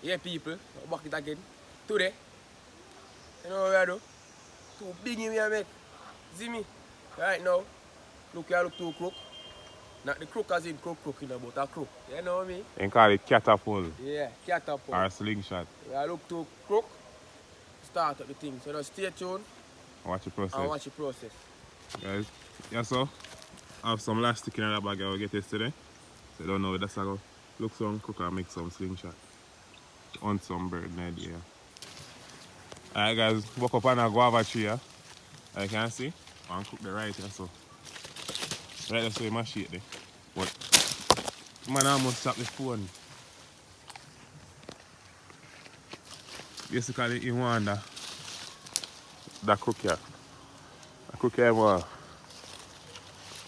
Yeah, people, back it again. Today, you know what we do? Too big in here, make. See me? Right now, look here, look too crook. Not the crook as in crook, you know, but a crook. You know what I mean? You call it catapult Yeah, catapult. or slingshot. I look too crook, start up the thing. So just stay tuned Watch the process. and watch the process. Guys, yeah, so I have some elastic in that bag I will get yesterday. So I don't know, that's how look some cook and make some slingshot. On some bird idea. Alright guys, walk up on a guava tree here. I can see. And cook the right here so. Right there so you mash it there. But man almost chop the phone. Basically you want that cook here. The cook here more.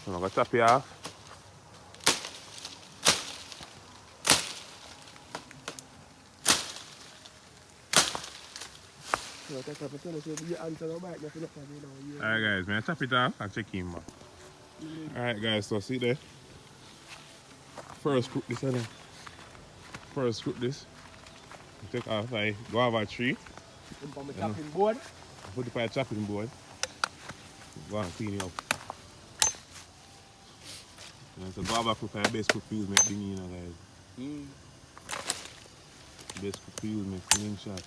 I'm gonna chop it off. Alright guys, man, chop it off and check him back. Alright guys, so see there. First cook this and first cook this. Take off like guava tree. Put on my chopping board. Put it on the chopping board. Go and clean it up. And so guava cook and best cook for use make dingy, you know guys. Best cook for use make slingshot.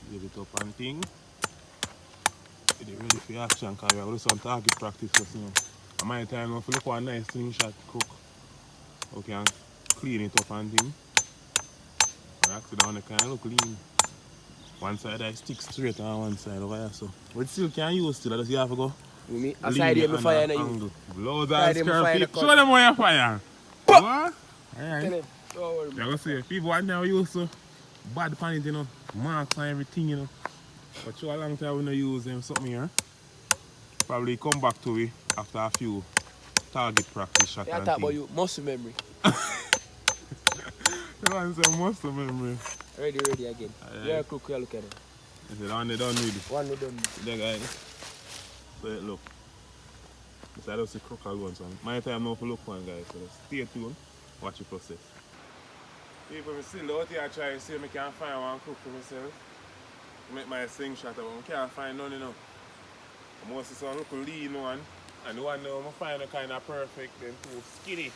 Give it up and thing. Get it ready for action because we have to do some target practice just, you know. And my time now, if you look for a nice slingshot cook, we can clean it up and thing. And actually down the kind of look clean. One side I stick straight on one side over here so. But still can use still, that's you have to go. You mean? Aside here, me fire in you. Blows and scarf. Show Show them where you fire. What? Alright. Don't Yeah, go see. People want now use so bad pan it, you know. Marks and everything, you know. But for a long time we don't use them something here. Probably come back to it after a few target practice shots. Yeah, I talk about you muscle memory. You want to say muscle memory. Ready again. Yeah, cook, yeah, look at it. Is it one they don't need it? One we done. There guys. So look. This I don't see crook alone, so my time now to look one guys. So stay tuned, watch the process. People me still out here try to see if I can find one cook for myself. Make my slingshot but I can't find none, you know. I must see some little lean one. And the one now I find a kind of perfect and too skinny.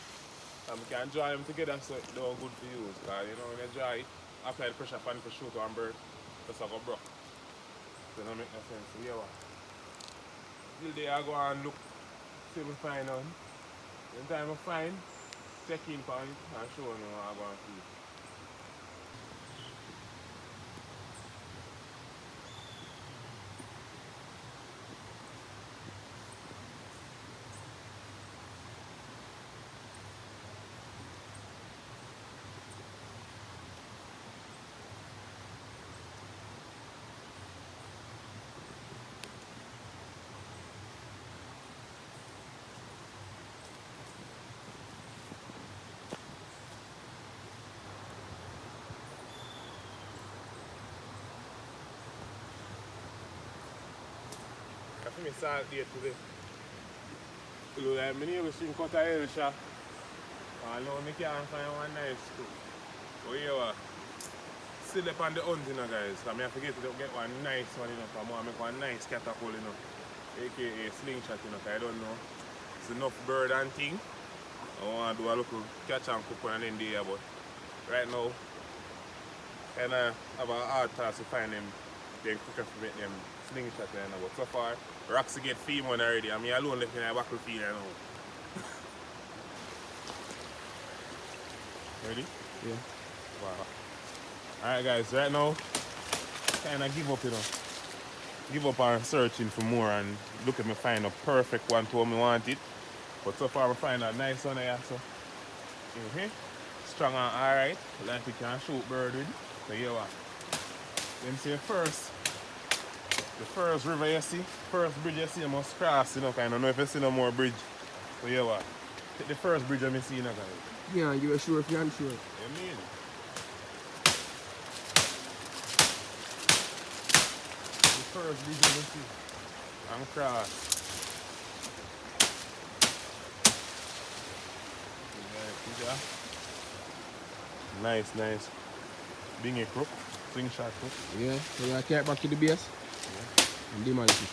And we can dry them together so it's not good to use. Because you know when you dry it, apply the pressure pan for shoot one bird, just like a broke. So it don't make no sense. So yeah, what? Till day I go and look, see if I find one. Then time I find, check in for it and show you how I go and see it. I think I saw it there today. It look like I never seen cut a hell shot. I know I can't find one nice cook. But here what? Still up on the hunt, you know guys. I have to get one nice one, you know, because I want to make one nice catapult, you know. AKA slingshot, you know, because I don't know. It's enough bird and thing. I want to do a little catch and cook one and then there, but right now I have a hard task to find them then cook to make them slingshot, you know. But so far Roxy get feed one already. I mean alone left in a battlefield, you know. Ready? Yeah. Wow. Alright guys, right now kinda give up, you know. Give up on searching for more and look at me find a perfect one to what me want it. But so far I find a nice one here, so strong and alright. Like we can shoot bird with. So here what? Then say the first river you see, first bridge you see you must cross, you know, I don't know if you see no more bridge. So here what? Take the first bridge I see, you know, guys. Yeah, you are sure if you're unsure. You mean? The first bridge I see. And cross. Yeah. Nice, nice. Being a crook, slingshot crook. Yeah, so you carry it back to the base and demolish it.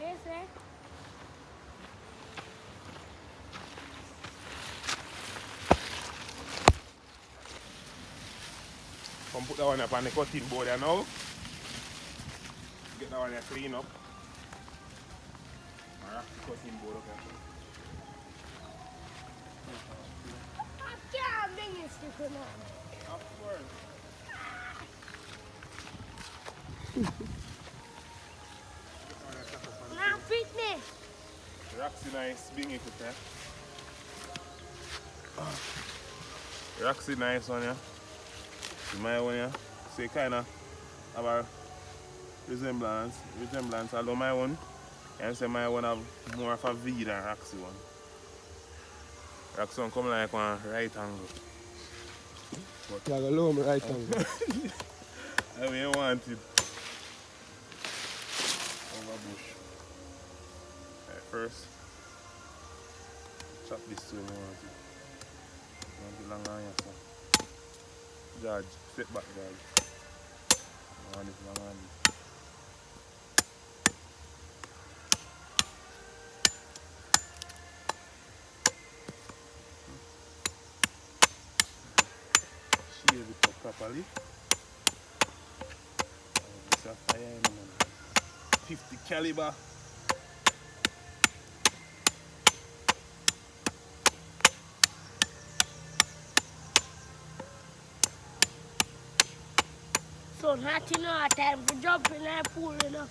Yes, sir. Come put that one up on the cutting board there now. Get that one there clean up. Alright, the cutting board up here. I can't bring it stick now. Of course. Now fitness. Roxy nice, being it there. Roxy nice one, yeah. My one, yeah. So kind of have a resemblance, although my one, I say my one have more of a V than Roxy one. Roxy one come like one right angle. But like a low right angle. I mean, you want it. Over bush. Right, first, chop this to you want it. You want it long on your son. George, sit back, George. You want it long on it. Shave it up properly. This is a fire in the man. 50 caliber. So not enough time to jump in that pool, you know.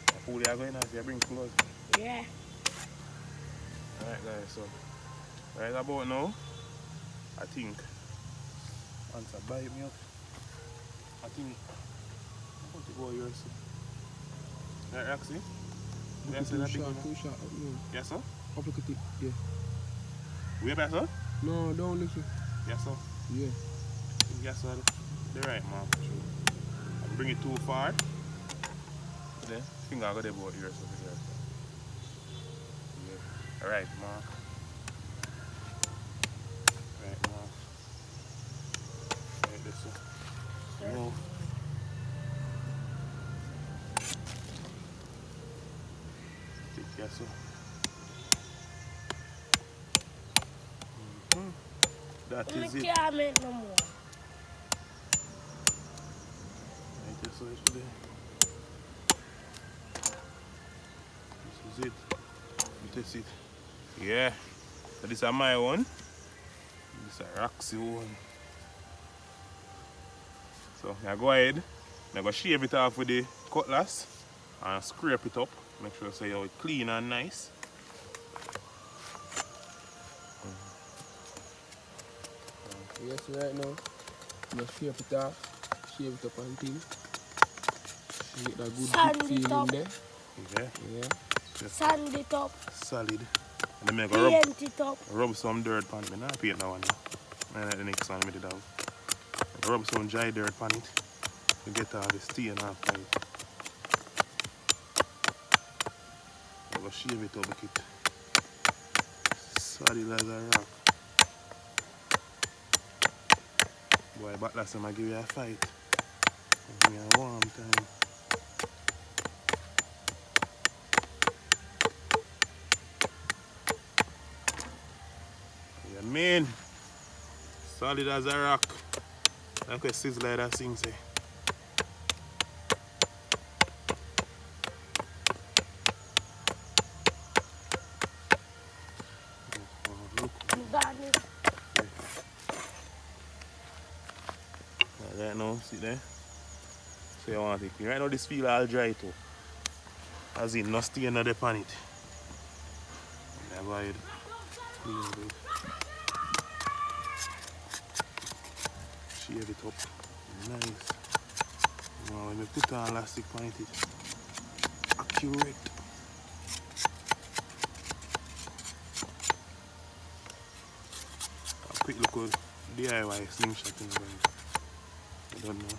The pool you are going to have to bring clothes. Yeah. Alright guys, so right about now, I think once I bite me up, I think I'm going to go here soon. Right, Roxy? You see that big one? Too short. No. Yes sir? Up look at it. Yeah. Way back sir? No, don't listen. Yes sir? Yeah. Yes sir? The right man for sure. I bring it too far. Then finger I got about here so here. Yeah. Alright mark. Right mark. Right this one. No. Take yes sir. That is We it. can't make no more. Right this way today. This is it. You test it. Yeah. So this is my one. This is a Roxy one. So I go ahead. I go shave it off with the cutlass and scrape it up. Make sure so it's clean and nice. Yes, right now. Just shape it off. Shave it up and things. Get that good Sand deep it feel in up. there. Yeah. Yeah. Sand it up. Solid. And then I go Paint it up. rub some dirt on it. I paint that one. And the next one I did out. Rub some dry dirt on it to get all the stain off of it. I go shave it up, make it solid as a rock. Boy, but last time I give you a fight. Give me a warm time. Yeah, man. Solid as a rock. Like a sizzler that thing say. Garnish. Right now, see there? So you want to clean. Right now this feel all dry too. As in, no stain on the pan it. And I go ahead, clean it. Shave it up. Nice. Now when we put on elastic pan it, it's accurate. A quick look at DIY slingshot in the guys. I don't know.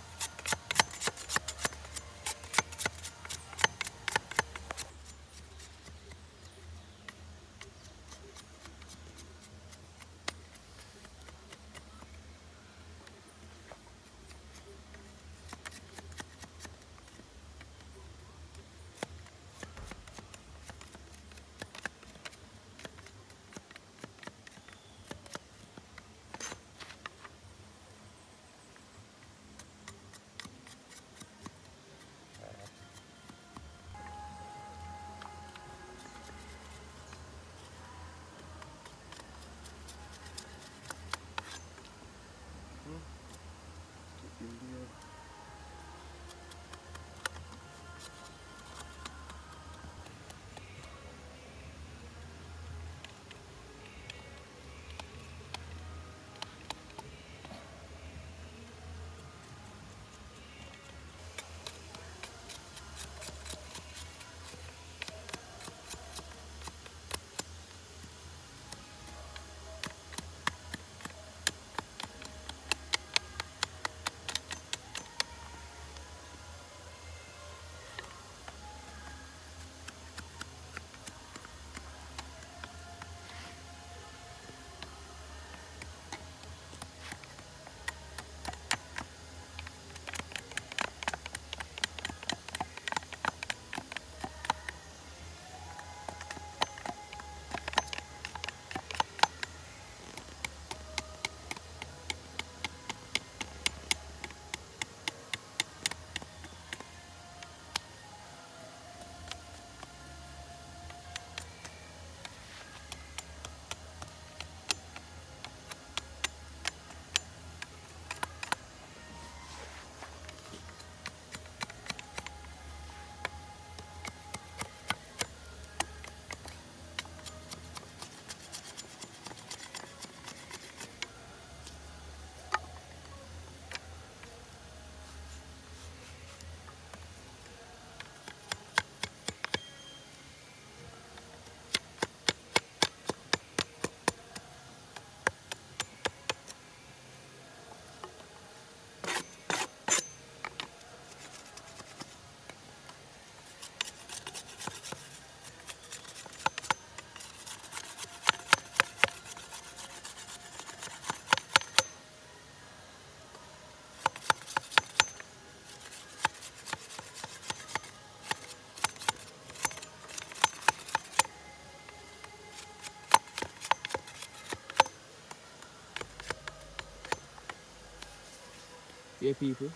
Yeah, people.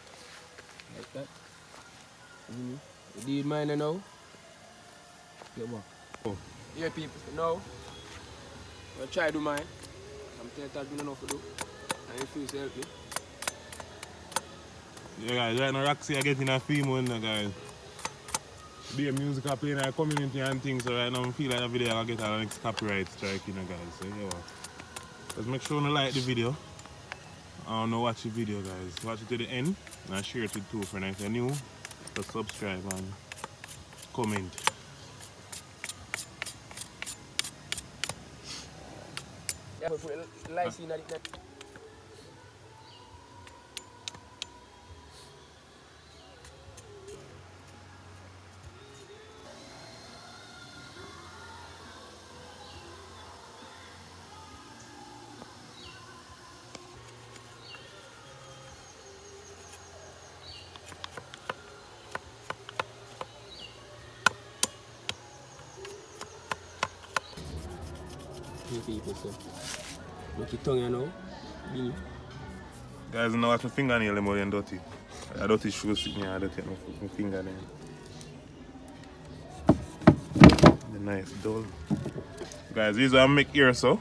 Like that. You did mine now. Get back. Oh. Yeah, people. Now, I'll try to do mine. I'm telling you, I don't know what to do. And if you help me. Yeah, guys, right now Roxy are getting a female now, guys. Be a music are playing in our community and things, so right now I feel like the video will get our next copyright strike, you know, guys. So, yeah. Just make sure you like the video. I don't watch the video, guys. Watch it to the end and share it with 2 friends. If you're new, just subscribe and comment. Yeah, but put a light in it. People, so look your tongue, you know. Guys, now watch my fingernail more than dirty. I dirty shoes sitting here, I don't take my fingernail. The nice dull. Guys, these are make ear so.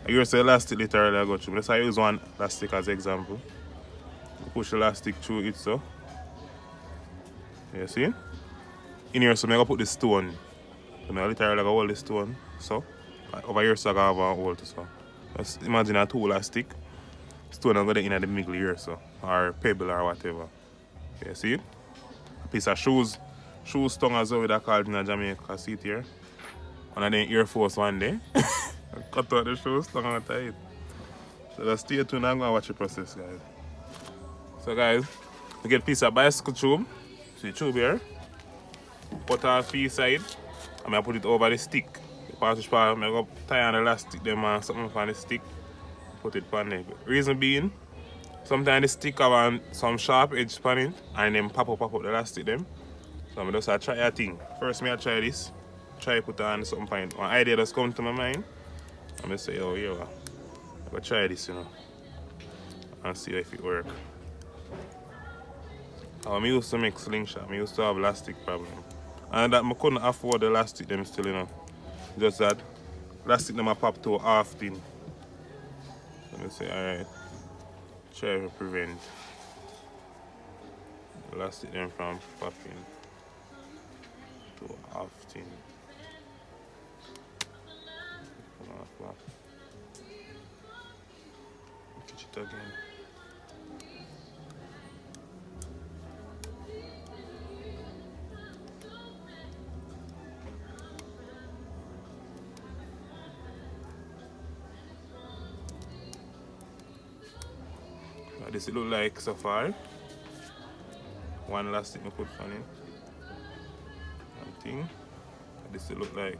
I use the elastic literally I got through. Let's use one elastic as example. Push elastic through it so. You see? In here, so I'm going to put this stone. So I literally hold this stone. So, like, over here, so I have a hole to so. Just imagine a tool or stick. Stone I'm going to in the middle here, so. Or pebble or whatever. You see it? A piece of shoes. Shoes tongue as well, that called in Jamaica. See it here? One of them Air Force one day. Cut out the shoes tongue and tie it. So just stay tuned, I'm going to watch the process, guys. So guys, we get a piece of bicycle tube. See the tube here? Put off the side. And I put it over the stick. The part which part, I'm going to tie on the elastic them and something on the stick. Put it on there. Reason being, sometimes the stick have some sharp edge on it and then pop up the elastic them. So I'm just try a thing. First I try this. Try put on something on it. One idea just come to my mind. I'm going to say, oh yeah, I'm going to try this, you know. And see if it works. I used to make slingshot. I used to have elastic problem. And that I couldn't afford the elastic them still, you know. Just that elastic them I pop to half thin. So I say, alright, try to prevent elastic them from popping to half thin. Catch it again. This it look like so far. One elastic I put on it. One thing. This it look like.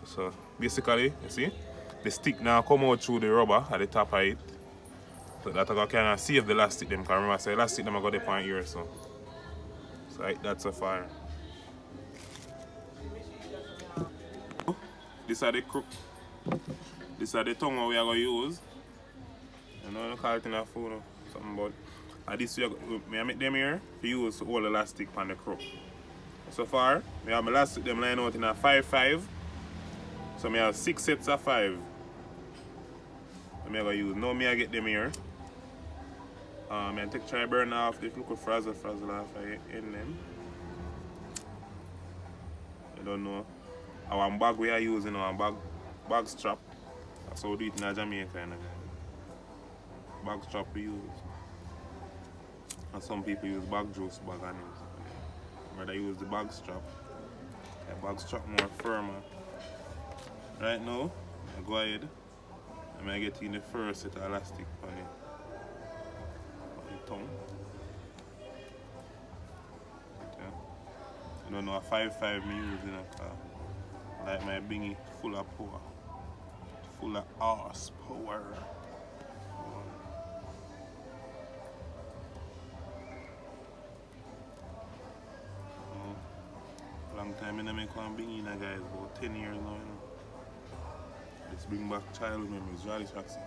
So basically, you see, the stick now come out through the rubber at the top of it. So that I can save the elastic them. Because remember I said elastic them I got the point here, so. So like that so far. This are the crook. This are the tongue we are going to use. You know, I call it in a phone. Something about this way, I make them here to use all elastic on the crook. So far, I have my elastic them line out in a 5-5. So I have 6 sets of 5. I'm going to use. Now I get them here. I try to burn off the little frazzle off in them. I don't know. Our bag we are using, our bag strap. That's how we do it in Jamaica. Bag strap we use. And some people use bag juice bag on it. Rather use the bag strap. The bag strap more firmer. Right now, I go ahead and I get in the first set of elastic on the tongue. Yeah. I don't know, a 5-5 me use in a car. Like my bingy full of power. Full of horse power. Long time I make one bingy now, guys, about 10 years now, you know. Let's bring back childhood memories, really, Shaxi.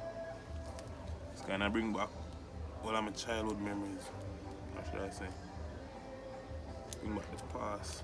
It's kind of bring back all of my childhood memories. What should I say? Bring back the past.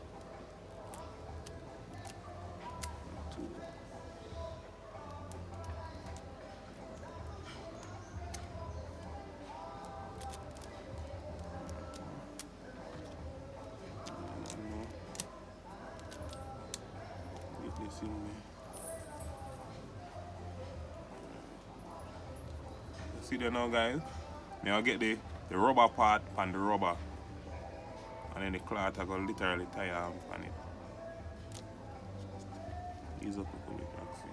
See there now, guys. Now I get the rubber part on the rubber, and then the cloth I go literally tie on it. Ease up a little bit, see.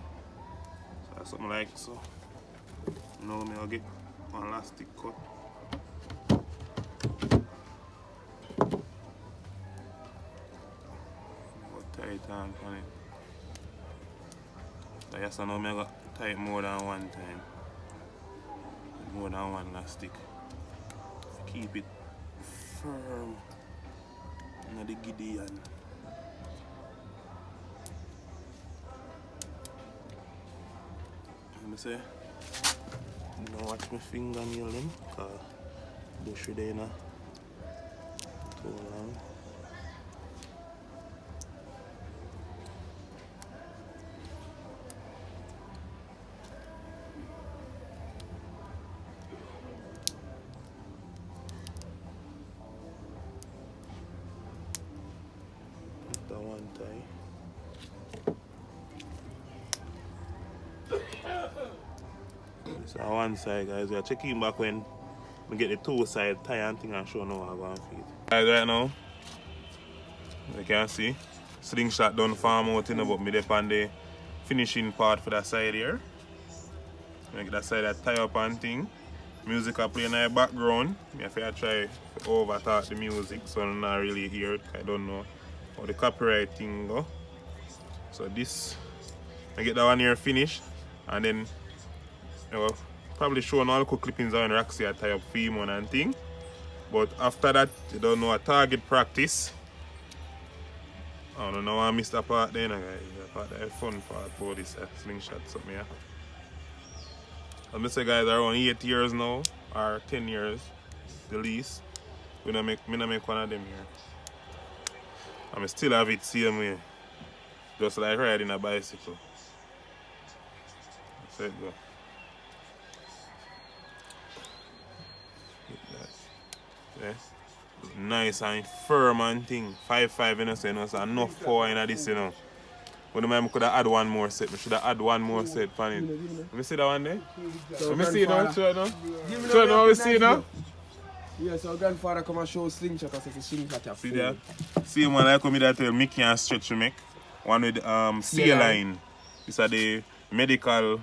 So that's something like so. Now I'll get one elastic cut. Tie it on it. So yes, I know I got tie it more than one time. More than one elastic. Keep it firm in the Gideon. Let me say, don't watch my fingernail them, because bush there in too long. one tie. This is one side, guys. We are checking back when we get the two side tie and thing and show now how I'm going to feed. Guys, right now, you can see, slingshot done farm out, you know, but me dip on the finishing part for that side here. Make that side that tie up and thing. Music are playing in the background. I have to try to overtalk the music so I'm not really hear it. I don't know how the copyright thing go. So this, I get that one here finished, and then you know, probably showing all the clippings on Roxy I tie up film on and thing. But after that, you don't know a target practice. I don't know, I missed that part then, guys. That part the fun part for this slingshot something here. I'm gonna say, guys, around 8 years now, or 10 years, the least. Me not make one of them here. I still have it same way, just like riding a bicycle. That's it, go. Yeah. Nice and firm and thing. 5'5", you know, so you know, so enough power in this, you know. But I could have add one more set. I should have add one more set for it. Let me see that one there. Let me see it now. Show it now. Show it now. We see it now. Yeah, so grandfather come and show slingshot as a slingshot. See there? See one like me that tell me can stretch to make. One with C-line. These are the medical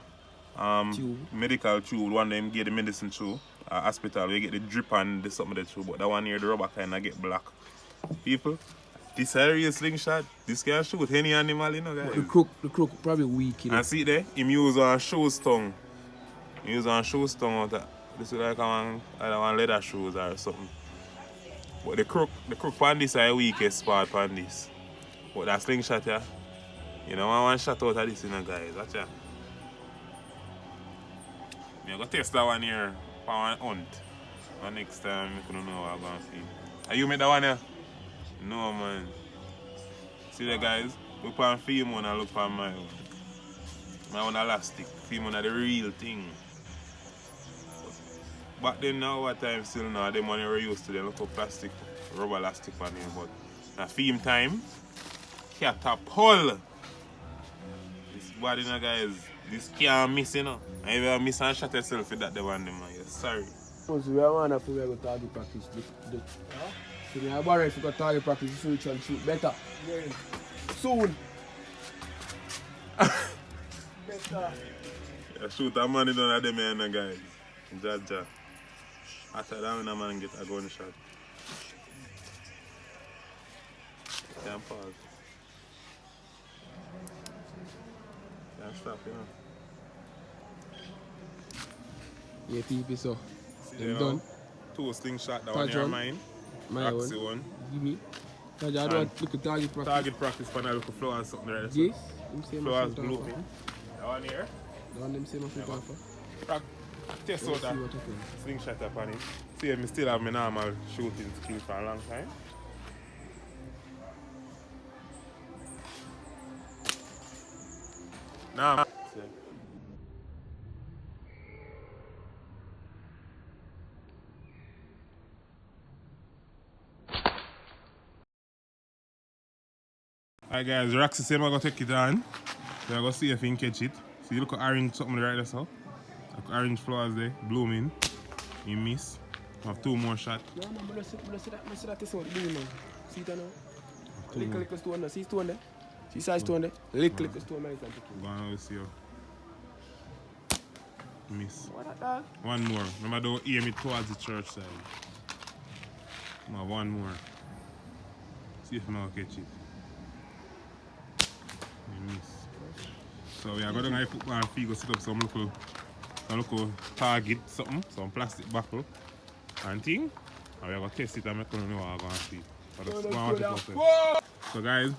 tube. One of them get the medicine through. Hospital, we get the drip and the something that through. But that one here, the rubber kind of get black. People, this area slingshot, this can shoot any animal, you know, guys. The crook probably weak, you know. And see there, him use on shoes tongue. He use on shoes tongue out there. This is like one leather shoes or something. But the crook on this is the weakest part on this. But that slingshot, yeah, you know, one shot out of this, you know, guys. Watch out. I'm going to test that one here for one hunt. And next time, I don't know what I'm going to feel. Are you make that one here? No, man. See that, guys? Look on film one and look on my one. My one elastic. Film one are the real thing. Back then, now, what time still now, them money we're used to, they look up plastic, rubber elastic on here. But now, film time, catapult. This body, you know, guys, this can't miss, you know. And if you miss and shot yourself with that, they want them, man. You're sorry. So we are one for we go target practice. So we are borrowed if we go target practice so we can shoot better. Soon. Better. Yeah, shoot a man down at them here, guys. Jaja. After that, when a man get a gunshot. Can't pause. Can't stop, you know. Yeah, people, so. See, you know, done. 2 slingshot, that one here mine. My Roxy one. Give me. I don't look at target practice. Target practice for now, look at flow and something right. Yes. Flowers blooming. That one here. The one them same as yeah, Test out that slingshot upon it. See if I still have my normal shooting skill for a long time. Now, alright guys, Roxy said I'm going to take it on. So I'm going to see if he can catch it. See, look at orange something right there, so. Look, orange flowers there, blooming. You miss. I have 2 more shots. No, but see that is what doing now. See that now? Little stone there. See stone there? See size stone there? Little stone there. Go on, see you. Miss. What that dog? One more. Remember, don't aim it towards the church side. No, one more. See if I can catch it. You miss. So we are going to put my feet, go set up some local target, something, some plastic buckle and thing. And we are going to test it and make know what I'm going to see. So guys,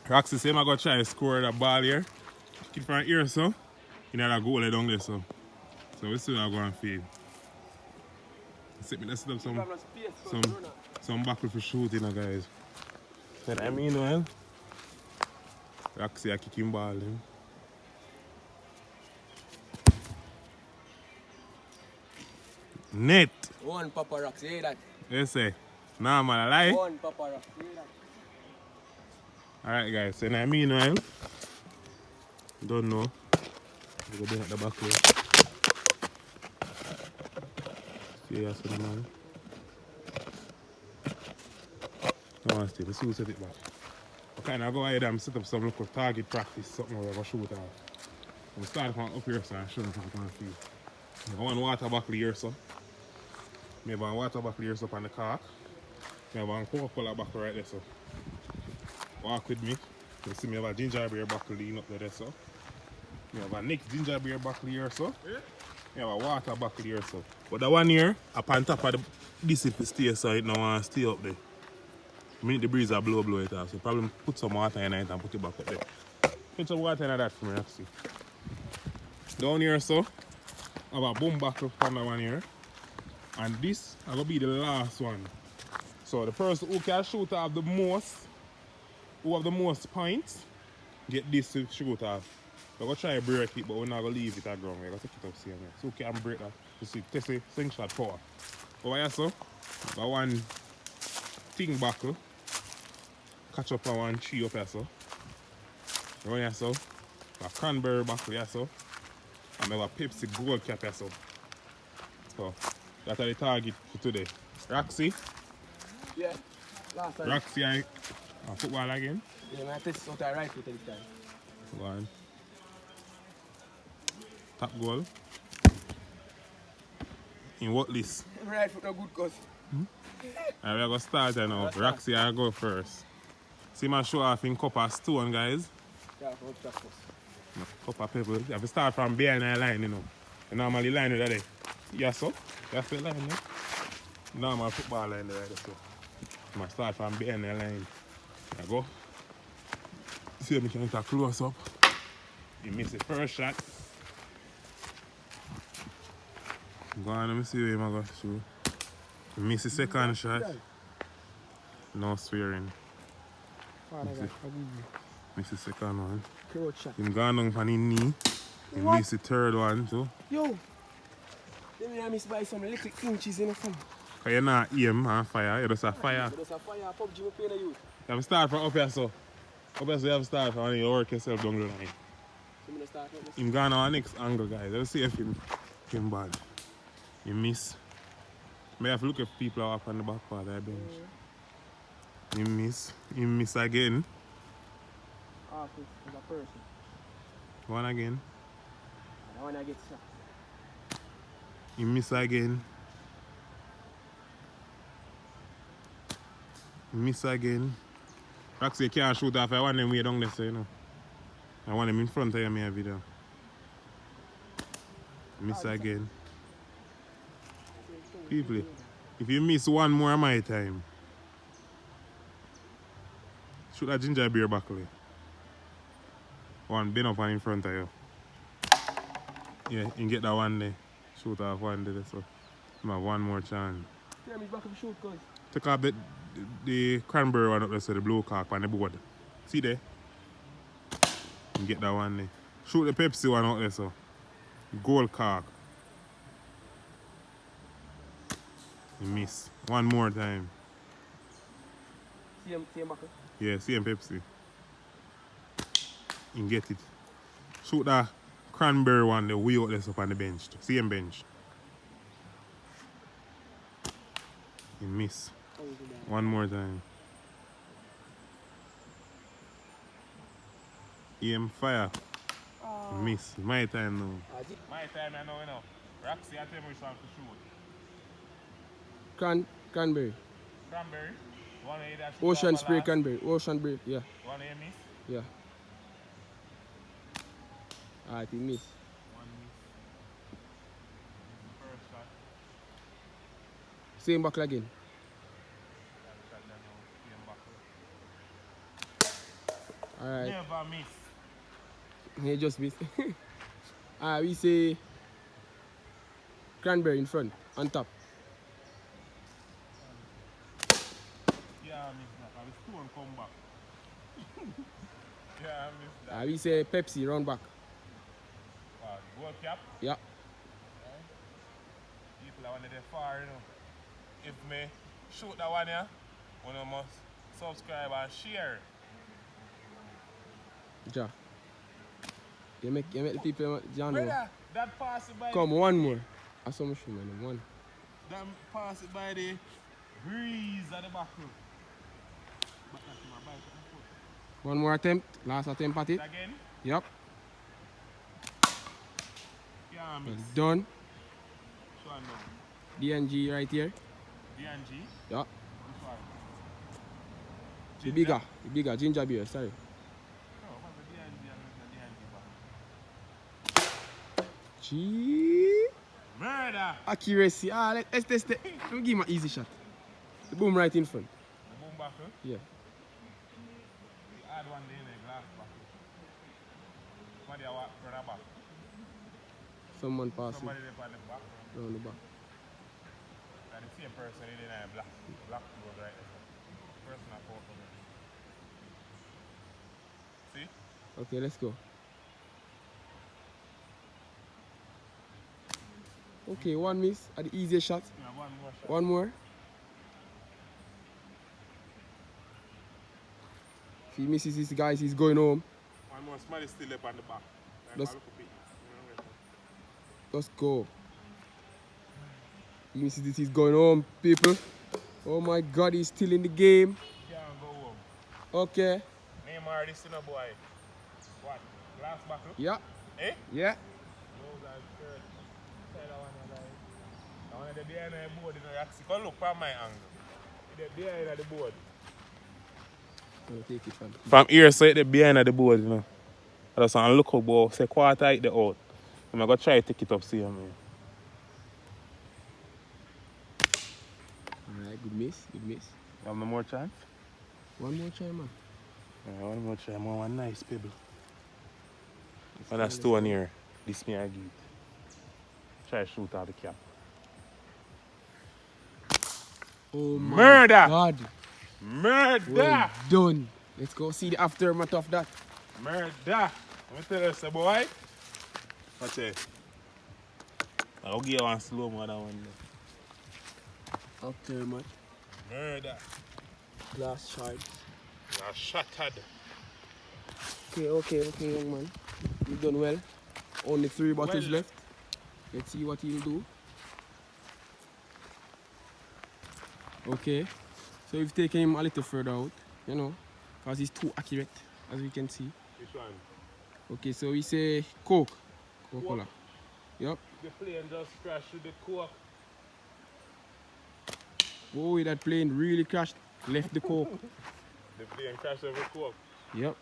Roxy said I'm going to try to score the ball here. Kick it from here, so. You know that goal down there, so. So we see what I'm going to feel. Let's set up some buckle for shooting, guys. And I mean, well, Roxy are kicking ball. Net. One Papa Roxy, hear that? You say? Nah, man, I lie. One Papa Roxy, hear that? Alright guys, so now meanwhile, don't know. We'll go at the back here. See you the man. I want to stay, let's see who set it back. Okay, now go ahead and set up some local target practice, something we're going to shoot off. I'm starting from up here, so I'm showing how I can feel. I want water buckle here, so. Maybe one water buckle here, so on the cork. Maybe one Coca-Cola buckle right there, so. Walk with me. You see me have a ginger beer buckle lean up there, so. We have a next ginger beer buckle here, so. We have a water buckle here, so. But the one here, up on top of this if it stays, so it don't want to stay up there. The minute the breeze blow it off, so probably put some water in it and put it back up there. Put some water in that for me, let's see. Down here, so, I have a boom buckle on the one here. And this is going to be the last one. So the person who can shoot off the most, who have the most points, get this to shoot off. We're going to try to break it, but we're not going to leave it at ground. We're going to take it up here. So we can break that. You see, test the slingshot power. Over here, so, got one thing buckle. Catch up on one tree up here, so. Right here, so. A cranberry buckle here, so. And we have a Pepsi gold cap here, so. So, that's the target for today. Roxy. Yeah. Last time. Roxy and football again. Yeah, man, test out a rifle this time. Go on. Top goal. In what list? Rifle no good cause. Alright, we're going to start now. Roxy, I go first. See my show off in copper stone, guys. Yeah, for practice. No, copper pebble. You have to start from behind the line, you know. You normally line with that there. Yes, so. That's the line, yeah. Normal football line there, so. You must start from behind the line. There you go. See if we can get a close up. You miss the first shot. Go on, let me see where I'm going to shoot. You miss the second shot. No swearing. Miss the second one. Him gone down on his knee. He missed the third one too. Yo! Let me miss by some little inches in the phone. Because you're not aim and fire, you're just a fire. There's a fire, PUBG, we play the youth. You have to start from up here, so. Up here, so you have to start from and you work yourself down the line. So I'm start with this. Him gone on our next angle, guys. Let's see if him bad. He miss. May have to look if people are up on the back part of the bench. He miss. He miss again. Ah, so it's a person. One again. I want to get shot. He miss again. He miss again. Roxy, you can't shoot off. I want them way down there, so you know. I want them in front of you, me a video. Miss again. People, if you miss one more of my time, shoot a ginger beer buckle. One been up and in front of you. Yeah, you can get that one there. Shoot off one there, so you have one more chance. Yeah, I'm back to shoot, cuz. Take off the cranberry one up there, so the blue cork on the board. See there? You get that one there. Shoot the Pepsi one out there, so. Gold cork. You miss. One more time. Same buckle? Yeah, same Pepsi. You get it. Shoot that cranberry one the way out there up on the bench. Same bench. You miss. One more time. Aim fire. You miss. My time now. My time I know, you know. Roxy, I tell me which one to shoot. Cranberry. Cranberry. One way that Ocean spray cranberry. Ocean break, yeah. One way miss. Yeah. Alright, he miss. One miss. First shot. Same buckle again. Shot that now. Same buckle. Alright. Never miss. He just missed. Alright, we say cranberry in front, on top. Yeah, I miss that. And the stone come back. Yeah, I miss that. Alright, we say Pepsi round back. Gold cap. Yeah. People are under the far, you know. If me shoot that one here, one must subscribe and share. Ja. You make the people John know. Brother, that pass it by Come, one more. I saw my shoe, man. One. that pass it by the breeze at the back. But that's my bike on the foot. One more attempt. Last attempt at it. Again? Yep. Yeah, Well miss. done. Which one now? DNG right here. DNG? Yeah. Which one? The bigger. The bigger. Ginger beer. Sorry. No, what's the DNG and the DNG back? Gee. Murder! Accuracy. Let's test it. Let me give him an easy shot. The boom right in front. The boom back, huh? Yeah. The hard one there in the glass back. Somebody a walk from the back. Someone passing Somebody there on the back. around the back. And the same person in the black road right there. Person I fought from there. See? Okay, let's go. Okay, one miss at the easiest shot. Yeah, one more shot. One more. If he misses this, guys, he's going home. One more. Somebody still up on the back. Let's- Let's go. He misses this, he's going home, people. Oh my God, he's still in the game. Can't go home. Okay. Neymar, this in a boy. What? Last battle? Yeah. Eh? Yeah. Those are third. Side of one of the. I want to be behind the board. You know, you can look from my angle. They're behind the board. I'll take it from. From here, so they're behind the board, you know. I just want to look up, but say quarter height the out. I'm going to try to take it up, see you, man. Alright, good miss, good miss. You have no more chance? One more try, man. Yeah, one more try, more one nice pebble. And that's two on here. This me I give it. Try to shoot out the cap. Oh my Murder! God. Murder! Well done. Let's go see the aftermath of that. Murder! Let me tell you, say, boy. Watch it. I'll give you one slow more than one. Aftermath. Murder! Glass shards. You are shattered. Okay, young man. You've done well. Only 3 bottles Well. left. Let's see what he'll do. Okay. So we've taken him a little further out, you know, because he's too accurate, as we can see. Which one? Okay, so we say Coke. Coca-Cola. Yep. The plane just crashed with the coke. Oh, that plane really crashed. Left the Coke. The plane crashed with the coke. Yep.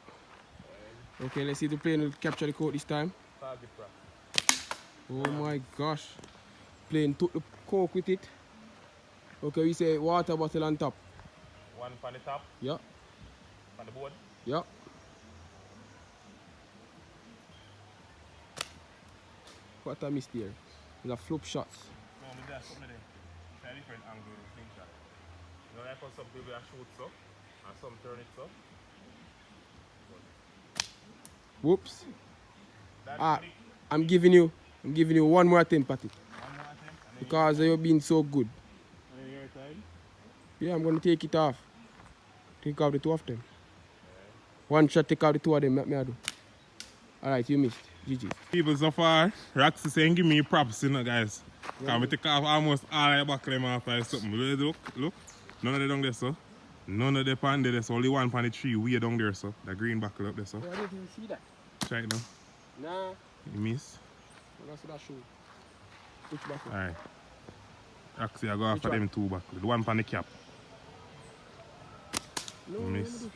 Okay, let's see if the plane will capture the Coke this time. Target prop. Oh my gosh. Plane took the Coke with it. Okay, we say water bottle on top. One on the top, Yep. on the board. Yep. What a miss there. It's a flop shots. No, but there's something there. Try a different angle with the slingshot. You know, like how some people shoot so, and some turn it so. Whoops. That Ah, trick, I'm giving you one more attempt at it. one more attempt, and then Because you've been so good. and then your time. Yeah, I'm gonna take it off. Take out the 2 of them. One shot, take out the 2 of them, let me do. Alright, you missed. GG. People so far, Roxy saying give me props, you know, guys. Yeah. Because I take off almost all the back of them off like something. Look. None of them down there, so. None of them pan there, so only one pan the tree way down there, so. The green buckle up there, so. Oh, I didn't even see that. Try it now. Nah, You miss. that's what I show. Which buckle? Alright. Roxy, I go after one? them 2 buckle. The one pan the cap. No, Miss. no,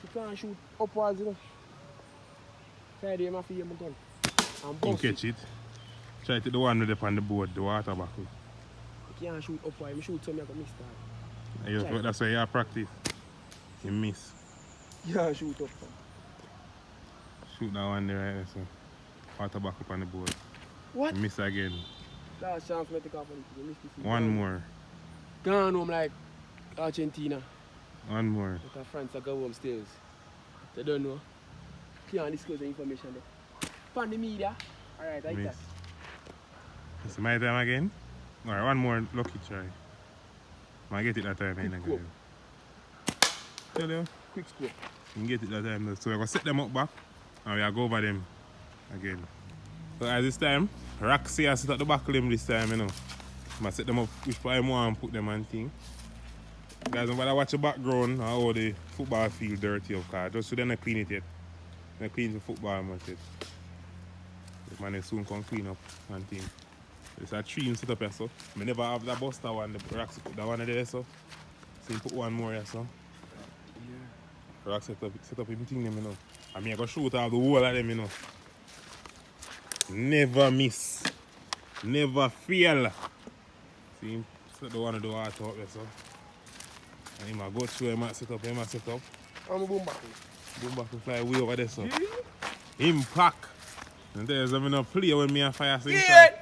you can't shoot upwards, you know. Try to aim off my gun. And You bust catch it. Try to take the one with up on the board, the water buckle. You can't shoot upwards. You shoot something, I can miss that. And that's why you have practice. You miss. You can't shoot upwards. Shoot that one there right there, so. Water buckle on the board. What? You miss again. Last chance me take off on it. You miss this. One more. Gone home like Argentina. One more. But France I go home still. They don't know. Can't disclose the information there. From the media. Alright, like Miss. that. It's my time again. Alright, one more lucky try. I get it that time, ain't Quick I? Tell you. Quick score. You can get it that time. So we're going to set them up back And we are go over them again. So as this time, Roxy has set up the buckle them this time, you know. I set them up which part I want and put them on thing. Guys, don't bother watch the background or how the football field dirty of car. Just so they don't clean it yet. They clean the football much yet. The man is soon come clean up and thing. There's a tree set up here, so. I never have that buster one, the Roxy put that one there, so. So you put one more here, so. Yeah. Roxy set up him thing, you know. I mean, I go shoot out the whole of them, you know. Never miss. Never fail. See him set the one of the water up there, so. And he might go through, he might set up. I'm a boom back. Boom back and fly way over there, so. Impact. And there's a no play when me and fire sing shot.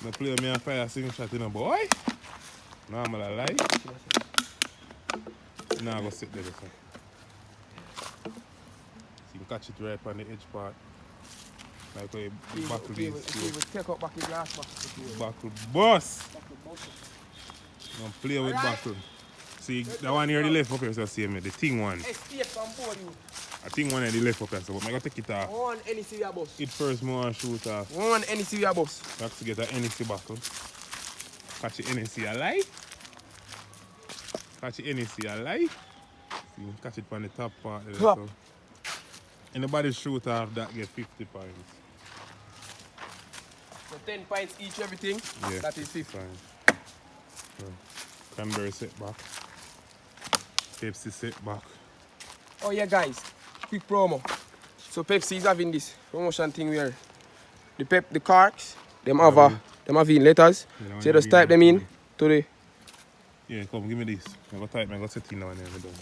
No play when me and fire sing shot, you know, boy. No, I'm gonna lie. Now I go sit there, so. So you can catch it right on the edge part. Like how you buckle these. We take up back his last buckle. Buckle boss! Don't play with buckle. See, that one here, the left up here, so see me, the thing one. Escape from board you. I think one here, the left up here, so but I'm going to take it off. One NEC boss. It first, I want to shoot off. One NEC boss. I have to get an NEC buckle. Catch the NEC alive. Catch the NEC alive. See, catch it on the top part there, Top. so. Anybody shoot off that get 50 points. So 10 pints each, everything. Yeah, That is 50. Fine. So, cranberry set back. Pepsi set back. Oh yeah guys, quick promo. So Pepsi is having this promotion thing where the corks, them have in letters. Yeah, So you just type them in to the Yeah, come give me this. I'm gonna type, I'm gonna set it now and then we're done.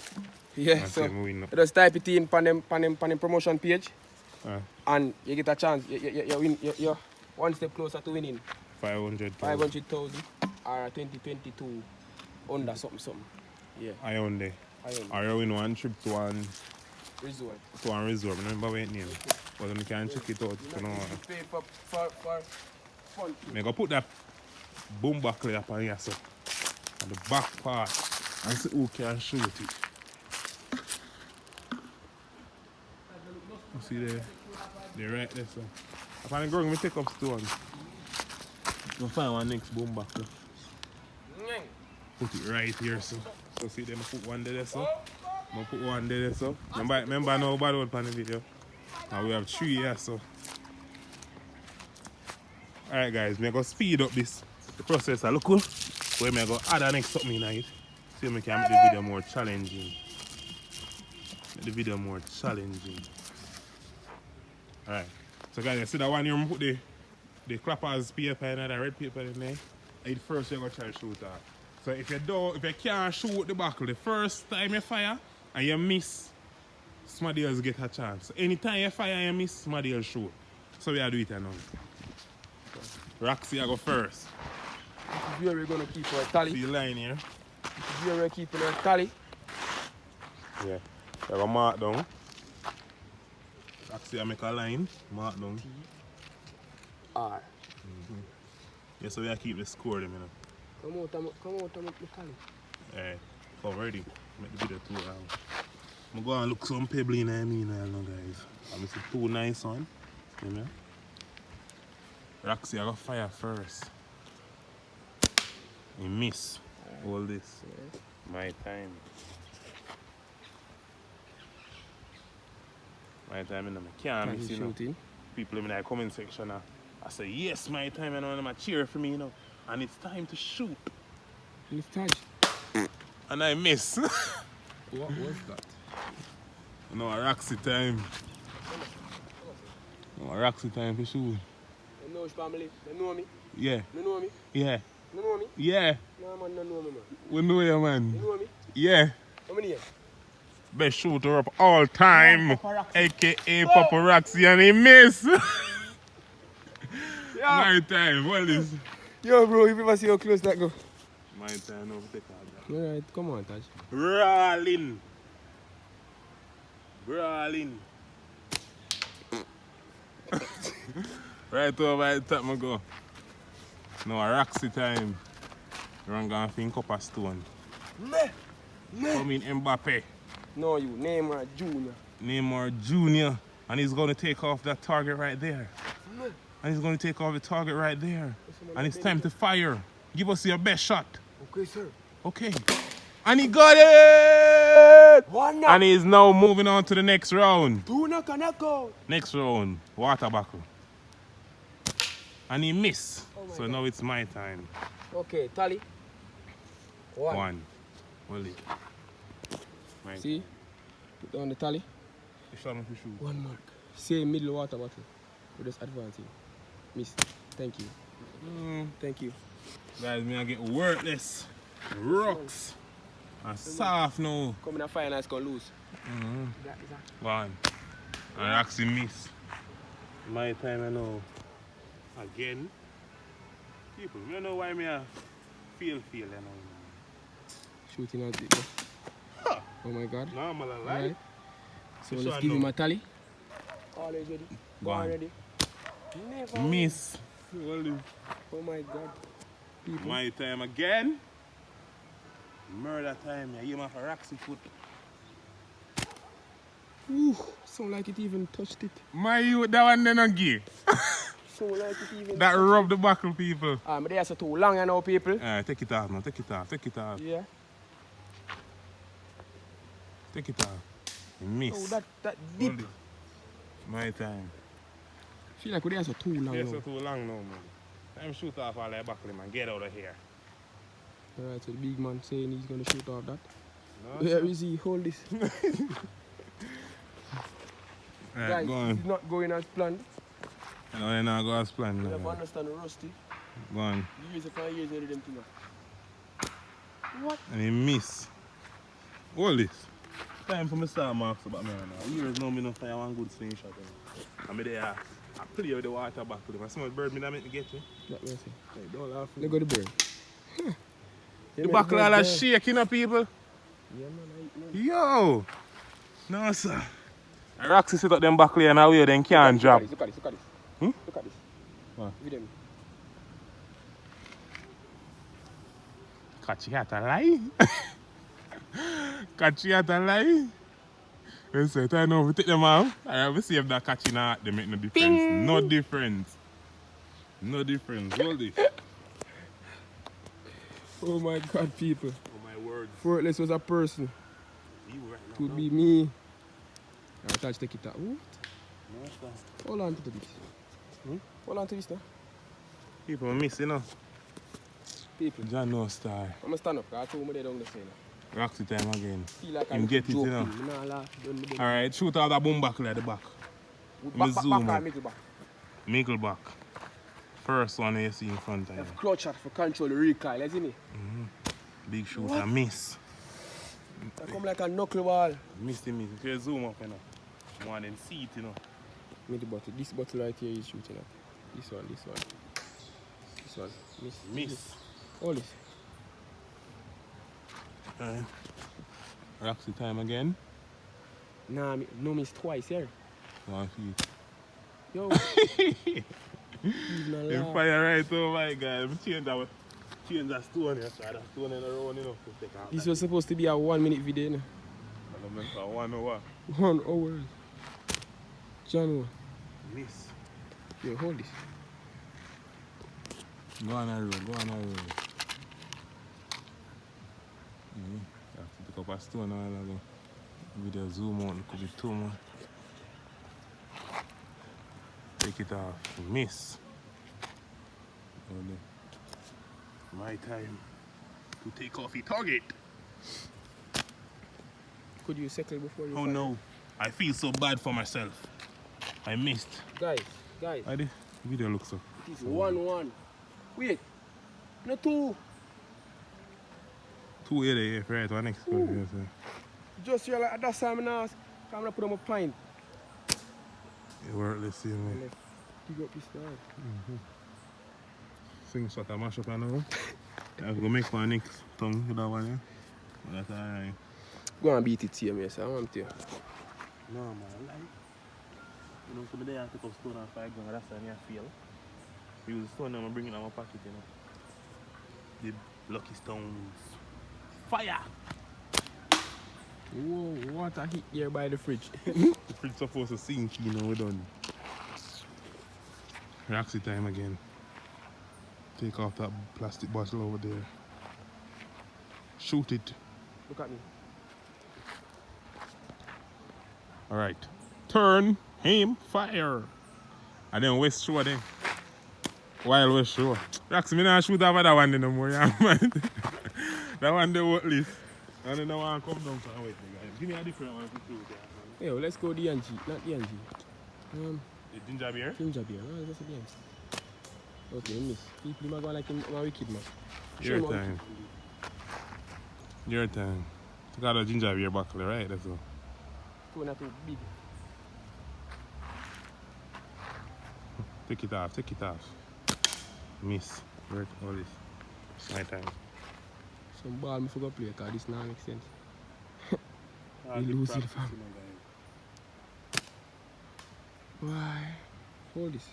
yeah. And So see me win up. you just type it in on them promotion page, Ah, and you get a chance. You win. You're one step closer to winning 500. 500,000 or 2022 under something. Yeah. I own there. I own. Are you in one trip to one Resort. resort? I remember what it name. But then you can check it out if you know. You pay for fun. I'm gonna put that boom buckle up on here, so. On the back part. And see who can shoot it. You see there? They're right there, so. Upon the ground, we take up stones. We'll find one next boom buckle. Put it right here, so. So see them put one there, so. I'm gonna put one there, so. Remember I know about one on the video. And we have 3 here, so. Alright guys, we're gonna speed up the process a little. We're gonna add the next something in it. So we can make the video more challenging. Make the video more challenging. Alright. So guys, you see that one here, put the clappers paper and the red paper in there. And first you're gonna try to shoot that. So if you can't shoot the buckle the first time you fire and you miss, somebody else get a chance. So anytime you fire and you miss, somebody else shoot. So we are do it now. Roxy, I go first. This is where we're gonna keep our tally. See the line here? This is where we're keeping our tally. Yeah. I go mark down. Roxy, I make a line. Mark down. R. Yeah, so we are keep the score them, you know. Come out and make the tally. Alright, come ready. Make the video 2 hours. I'm going to look some pebble in there, now, guys. I'm see 2 nice one. You know? Roxy, I got fire first. You miss. All this. My time. My time, you know, I can't miss, you know. Shooting. People in the comment section, I say, yes, my time, and I'm cheer for me, you know. And it's time to shoot. Let's touch. And I miss. What was that? No, a Roxy time. No, a Roxy time for shoot. You know which family? They know me. Yeah. You know me. Yeah. You know me. Yeah. No man, don't know me, man. We know you, man. You know me. Yeah. How many years? Best shooter of all time. Papa Roxy. AKA Papa Roxy, and he miss. Yeah. My time. What is? Yo, bro, you ever see how close that go? My time. No, take all that. Alright, come on, Taj. Rolling. Rolling. Right over the top, I go. Now a Roxy time. Run gonna think up a stone. Come in Mbappe. No, you. Neymar Junior. Neymar Jr. And he's going to take off that target right there. No. And he's going to take off the target right there. Someone And it's like time to fire. Give us your best shot. Okay, sir. Okay. And he got it! One knock. And he's now moving on to the next round. Two knock and knock out. Next round, water buckle. And he missed. Oh my So God. now it's my time. Okay, tally. One. Well, right. See? Put down the tally. You shot me for shoot. One mark. Same middle water bottle. We just advancing. Miss. Thank you. Thank you. Guys, me I get worthless. Rocks. And soft now. Come in a fire and it's gonna lose. One. And actually miss. My time I know. Again. People, you know why me I feel you know. Shooting at it. Huh. Oh my God. Normal alive. Alright. So You let's sure give him know? a tally. Always ready. Go on. ready. Never. Miss. Oh my God. People. My time again. Murder time. I hear my Roxy foot. Ooh, sound like it even touched it. My youth, that one then again. Sound like it even That rub the buckle, people. but they are so too long you know, people. Alright, take it off now. Take it off. Take it off. Yeah. Take it off. You miss. Oh, that deep. Hold it. My time. Feel like they are so too long Yes, now. so too long now, man. Time shoot off all that buckle, man. Get out of here. Alright, so the big man saying he's gonna shoot off that. No, Where is he? Hold this. Alright, Guys, go on. it's not going as planned. I know you're not going as planned. You have to No. understand Rusty. Go on. Years upon years they do them things. What? And he miss. Hold this. Time for me to start marks about me right now. Years now, me no fire one good slingshot. And me there, I play with the water buckle. I see my bird me that make me get you. That way I say. Hey, don't laugh. Look at the bird. The buckle all is shaking, you know, people. Yeah, man, I eat, man. Yo! No, sir. Roxy sit up them buckle here and away, then can't drop. Look at this, look at this. Hmm? Look at this. What? With them. Catch you at a lie. Catch you at a lie. You say, I know, we take them out. I will see if that catching out, they make no difference. Ping. No difference. No difference. Hold this. Oh my God, people. Oh my word. Fortless was a person. You right It now. would be me. Alright, I'll take it out. What? No, sir. Hold on to this. Hold on to this now. People miss, you know. People. John no star. I'm gonna stand up, because I told me they don't listen. Roxy time again. Feel like Him I'm get it, you know. joking. Nah, laugh. Don't Alright, shoot out that boom buckle at the back. back, zoom back, up. back, middle back. Mickle back. First one you see in front of you. Have clutch shot for control the recoil, isn't it? Big shoot What? and miss. That come like a knuckleball. Miss the miss. If you zoom up, you know. More than see it, you know. Middle bottle. This bottle right here is shooting at. This one, this one. This one. Miss. Miss. All this. Alright. Roxy time again. Nah, no miss twice here. 1 feet. Yo. Even a You laugh. fire right over my guy. Change that stone here. Try that stone in the road, you know. To take out. This was supposed to be a 1 minute video, you know? I don't remember for 1 hour. 1 hour. John, Miss. yo, hold this. Go on a road, go on a road. You have to pick up a stone a while ago. Video zoom out, it could be too much. Take it off. Miss. My time to take off the target. Could you settle before you Oh fire? no. I feel so bad for myself. I missed. Guys, I did. Video looks up. it is 1-1. Wait. No 2. 2 here, right? One next one. Yes, sir. Just realize at that time now, I'm gonna put on my pint. You work, let's see me. Left. Dig up this side. Slingshot I mash up now. I'm gonna make one next tongue with that one, yeah? That's alright. Go and beat it here, me, so I want to. No, man, I like. You know, so I take up stone and fire gun, that's why I feel. Use the stone and I bring it in my pocket, you know. The lucky stones. Fire! Whoa, what a hit here by the fridge. The fridge supposed to sink, you know, we're done. Roxy time again. Take off that plastic bottle over there. Shoot it. Look at me. Alright. Turn, aim, fire. And then West Shore then. While West Shore. Roxy, me not shoot over that one no more, yeah, man. That one they what list. And then I want to come down for wait, guys. Give me a different one to shoot there. Yo, let's go D&G, not D&G. The ginger beer? Ginger beer, no, that's a D&G. Okay, miss. People are going like him, my wicked man. Your time. Your time. You got a ginger beer bottle, right? That's all. Two not too big. Take it off, take it off. Miss. Right, all this. My time. Some ball me forgot play because this now makes sense. We lose it, fam. Why? Hold this.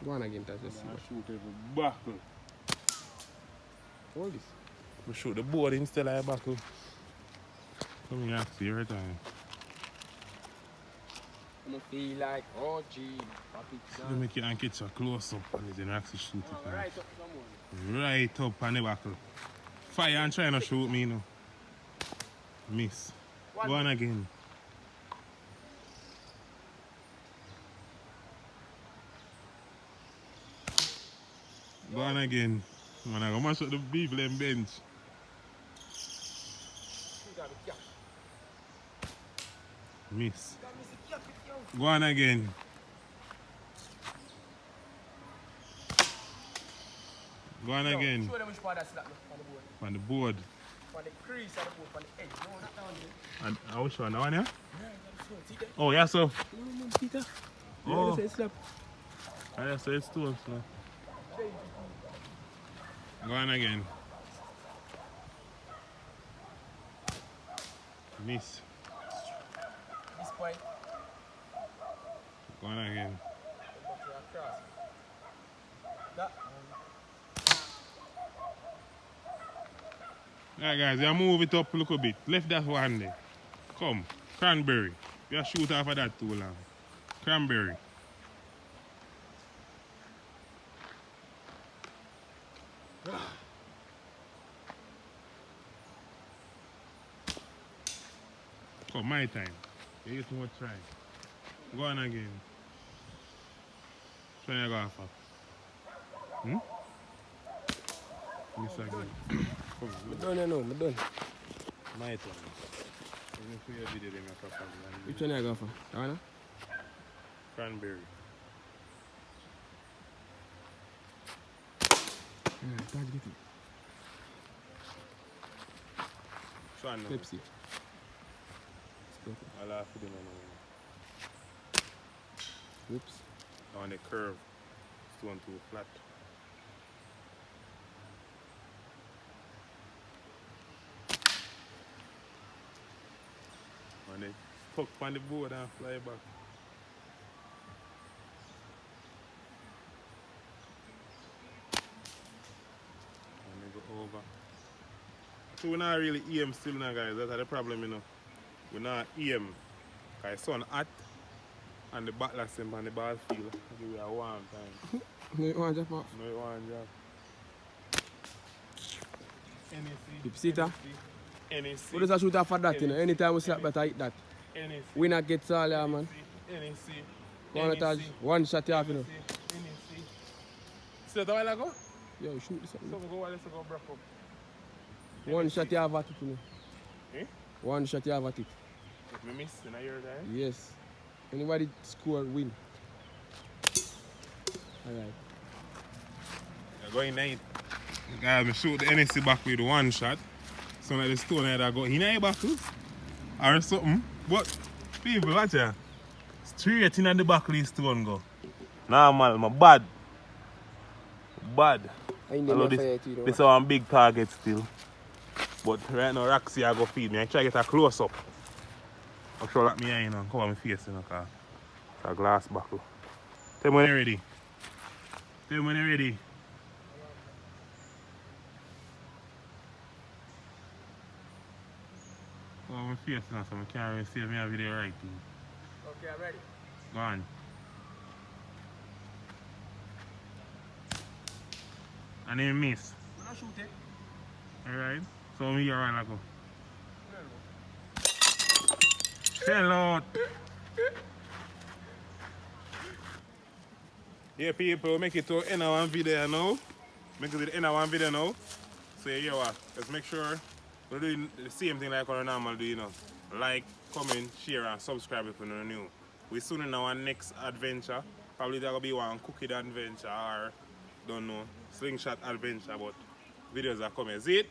Go on again, Taz. Let's see. Shoot every buckle. Hold this. We shoot the board instead of a buckle. Come here, see every time. I'm gonna feel like, oh gee, papi. You make your hand catch a close up and then actually shoot it. Right up someone. Right up on the buckle. Fire and trying to shoot me, you know. Miss. Go on again. Go on again. Man, I'm gonna shot the people in bench. Miss. Go on again. Go on again. Show them which part that's slapped on the On the board. board. On the crease of the board, on the edge. No, not down there. And how which one? That one, yeah? See there? Oh, yeah, so. Peter. Oh. Yeah, it's slap. Oh, yeah, so it's two. So. Go on again. Miss. This point. Go on again. That. Alright guys, you move it up a little bit. Left that one there. Come. Cranberry. You shoot off of that too long. Cranberry. Come, my time. You get more try. Go on again. Try to go off. Miss again. Come, I'm done, you know, I'm done. my turn. I'm going to play a video then I properly. Which one I go for? That one? Cranberry. Yeah, can't get it. Which one now? Pepsi. I'll laugh with them now. Oops. On the curve. Stone too flat. And they tuck on the board and fly back. And they go over. So we're not really aim still now, guys. That's the problem, you know. We're not aim. Because it's sun hot and the back last time on the ball field. Give you a warm time. No, you want to jump off? No, you want to Pipsita. NAC. What does I shoot off for that, you know? Anytime we slap that, I hit that. NAC. Winner gets all, yeah, man. NAC. One touch, one shot, you have, you know. See that a while ago? Yo, shoot this up. So we go while let's go break up. One shot, you have at it, you know. Eh? One shot, you have at it. If we miss in a year time. Yes. Anybody score, win. Alright. You're going 9. Guys, I shoot the NSC back with one shot. So like the stone head I go in a buckle or something. But people watch ya. Straight in the buckle is stone go. Nah man, I'm bad. Bad. I know this is one big target still. But right now Roxy I go feed me. I try to get a close up. I'm sure that me eye, you know, cover my face, you know, cause it's a glass buckle. Tell me when you're ready. Tell me when you're ready. Oh, my face now, so I can't really save me a video right thing. Okay, I'm ready. Go on. And then miss. I'm not shoot it. Alright? So me here while ago. No. Chill out. Yeah, people, make it to end of one video now. Make it to the end of one video now. So yeah, what? Let's make sure we're doing the same thing like we normally do, you know. Like, comment, share, and subscribe if you're new. We soon in our next adventure. Probably there'll be one cookie adventure or don't know, slingshot adventure, but videos are coming. See it?